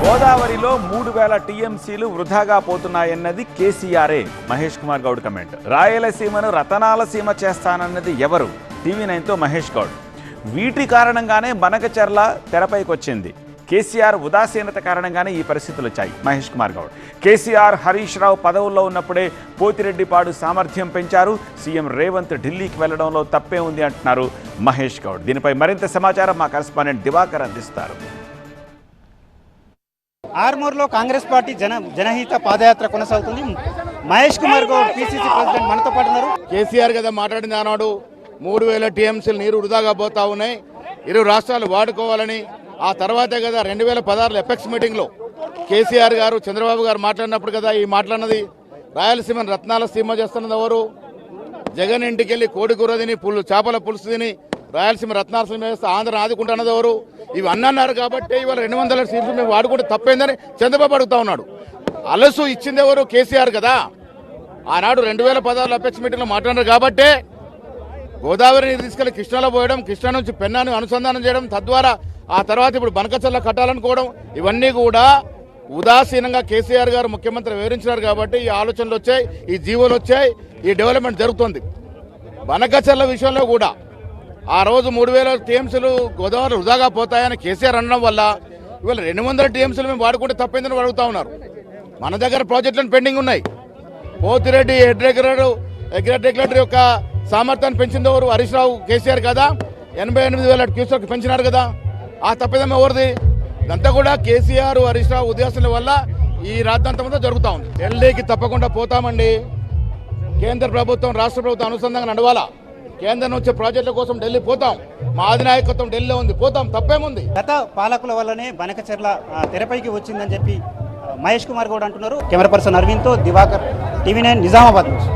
గోదావరిలో 3000 టీఎంసీలు వృధాగా పోతున్నాయన్నది కేసీఆరే. మహేష్ కుమార్ గౌడ్ కమెంట్. రాయలసీమను రతనాల సీమ చేస్తానన్నది ఎవరు? టీవీ9తో మహేష్ గౌడ్. వీటి కారణంగానే బనకచెర్ల తెరపైకి వచ్చింది. కేసీఆర్ ఉదాసీనత కారణంగానే ఈ పరిస్థితులు వచ్చాయి. మహేష్ కుమార్ గౌడ్. కేసీఆర్, హరీష్ రావు పదవుల్లో ఉన్నప్పుడే పోతిరెడ్డిపాడు సామర్థ్యం పెంచారు. సీఎం రేవంత్ ఢిల్లీకి వెళ్లడంలో తప్పే ఉంది అంటున్నారు మహేష్ గౌడ్. దీనిపై మరింత సమాచారం మా కరెస్పాండెంట్ దివాకర్ అందిస్తారు. ఆర్మూర్లో కాంగ్రెస్ పార్టీ జనహిత పాదయాత్ర కొనసాగుతుంది. మహేష్ కుమార్ గౌడ్ పిసిసి ప్రెసిడెంట్ మనతో పాటు ఉన్నారు. కేసీఆర్ కదా మాట్లాడింది ఆనాడు 3000 టీఎంసీలు నీరు వృధాగా పోతా ఉన్నాయి, ఇరు రాష్ట్రాలు వాడుకోవాలని. ఆ తర్వాతే కదా 2016 ఎపెక్స్ మీటింగ్లో కేసీఆర్ గారు చంద్రబాబు గారు మాట్లాడినప్పుడు కదా ఈ మాట్లాడినది. రాయలసీమను రత్నాల సీమ చేస్తున్నది ఎవరు? జగన్ ఇంటికి వెళ్ళి కోడి కూర తిని చేపల పులుసు తిని రాయలసీమ రత్నాల సీమ చేస్తే ఆంధ్రను ఆదుకుంటున్నది ఎవరు? ఇవి అన్నారు కాబట్టి ఇవాళ 200 సీట్లు మేము వాడుకుంటే తప్పైందని చంద్రబాబు అడుగుతా ఉన్నాడు. అలసు ఇచ్చింది ఎవరు? కేసీఆర్ కదా. ఆనాడు 2016 ఎపెక్స్ మీటింగ్లో మాట్లాడారు కాబట్టే గోదావరి నీరు తీసుకెళ్లి కృష్ణాలో పోయడం, కృష్ణా నుంచి పెన్నాను అనుసంధానం చేయడం, తద్వారా ఆ తర్వాత ఇప్పుడు బనకచెర్ల కట్టాలనుకోవడం, ఇవన్నీ కూడా ఉదాసీనంగా కేసీఆర్ గారు ముఖ్యమంత్రి వివరించినారు కాబట్టి ఈ ఆలోచనలు వచ్చాయి, ఈ జీవోలు వచ్చాయి, ఈ డెవలప్మెంట్ జరుగుతుంది. బనకచెర్ల విషయంలో కూడా ఆ రోజు 3000 టీఎంసీలు గోదావరి వృధాగా పోతాయని కేసీఆర్ అనడం వల్ల ఇవాళ 200 టీఎంసీలు మేము వాడుకుంటే తప్పైందని అడుగుతా ఉన్నారు. మన దగ్గర ప్రాజెక్టులను పెండింగ్ ఉన్నాయి. పోతిరెడ్డి హెడ్ రెగ్యులేటర్ యొక్క సామర్థ్యాన్ని పెంచింది ఎవరు? హరీష్ రావు, కేసీఆర్ కదా. 88,000 క్యూసెక్ పెంచినారు కదా. ఆ తప్పిదం ఎవరిది? ఇదంతా కూడా కేసీఆర్, హరీష్ రావు ఉద్దేశాల వల్ల ఈ రాద్ధాంతంతో జరుగుతూ ఉంది. ఢిల్లీకి తప్పకుండా పోతామండి. కేంద్ర ప్రభుత్వం, రాష్ట్ర ప్రభుత్వం అనుసంధానంగా నడవాలా. కేంద్రం వచ్చే ప్రాజెక్టుల కోసం ఢిల్లీ పోతాం. మా అధినాయకత్వం ఢిల్లీలో ఉంది, పోతాం, తప్పేముంది. గత పాలకుల వల్లనే బనకచెర్ల తెరపైకి వచ్చిందని చెప్పి మహేష్ కుమార్ గౌడ్ అంటున్నారు. కెమెరా పర్సన్ అరవింద్తో దివాకర్, టీవీ9 నిజామాబాద్ నుంచి.